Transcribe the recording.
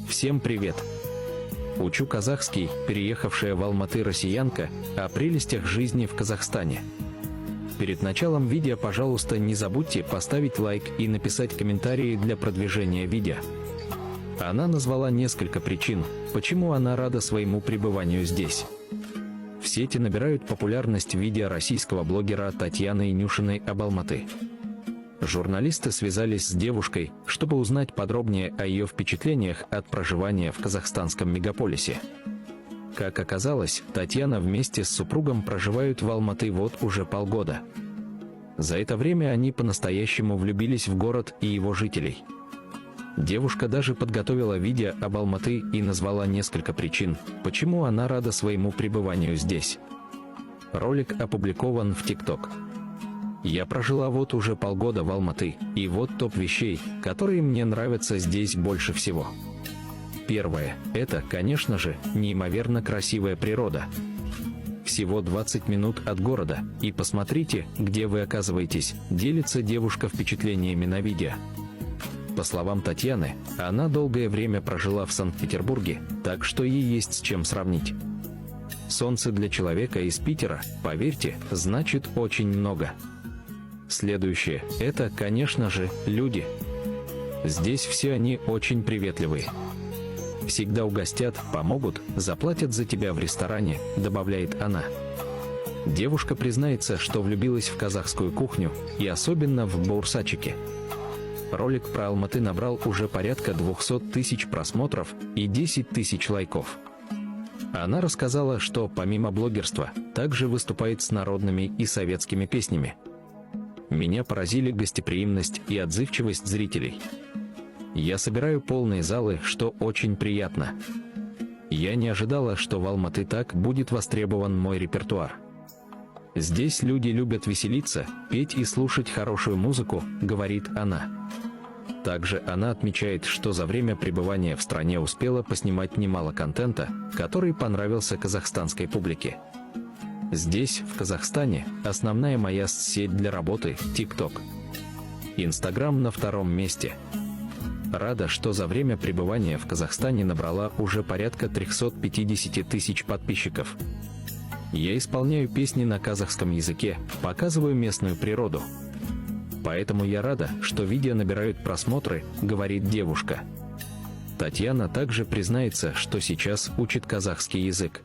Всем привет! Учу казахский, переехавшая в Алматы россиянка, о прелестях жизни в Казахстане. Перед началом видео, пожалуйста, не забудьте поставить лайк и написать комментарии для продвижения видео. Она назвала несколько причин, почему она рада своему пребыванию здесь. В сети набирают популярность видео российского блогера Татьяны Инюшиной об Алматы. Журналисты связались с девушкой, чтобы узнать подробнее о ее впечатлениях от проживания в казахстанском мегаполисе. Как оказалось, Татьяна вместе с супругом проживают в Алматы вот уже полгода. За это время они по-настоящему влюбились в город и его жителей. Девушка даже подготовила видео об Алматы и назвала несколько причин, почему она рада своему пребыванию здесь. Ролик опубликован в TikTok. Я прожила вот уже полгода в Алматы, и вот топ вещей, которые мне нравятся здесь больше всего. Первое – это, конечно же, неимоверно красивая природа. Всего 20 минут от города, и посмотрите, где вы оказываетесь, делится девушка впечатлениями на видео. По словам Татьяны, она долгое время прожила в Санкт-Петербурге, так что ей есть с чем сравнить. Солнце для человека из Питера, поверьте, значит очень много. Следующее – это, конечно же, люди. Здесь все они очень приветливые. Всегда угостят, помогут, заплатят за тебя в ресторане, добавляет она. Девушка признается, что влюбилась в казахскую кухню, и особенно в баурсачики. Ролик про Алматы набрал уже порядка 200 тысяч просмотров и 10 тысяч лайков. Она рассказала, что помимо блогерства, также выступает с народными и советскими песнями. Меня поразили гостеприимность и отзывчивость зрителей. Я собираю полные залы, что очень приятно. Я не ожидала, что в Алматы так будет востребован мой репертуар. Здесь люди любят веселиться, петь и слушать хорошую музыку, говорит она. Также она отмечает, что за время пребывания в стране успела поснимать немало контента, который понравился казахстанской публике. Здесь, в Казахстане, основная моя сеть для работы – TikTok. Инстаграм на втором месте. Рада, что за время пребывания в Казахстане набрала уже порядка 350 тысяч подписчиков. Я исполняю песни на казахском языке, показываю местную природу. Поэтому я рада, что видео набирают просмотры, говорит девушка. Татьяна также признается, что сейчас учит казахский язык.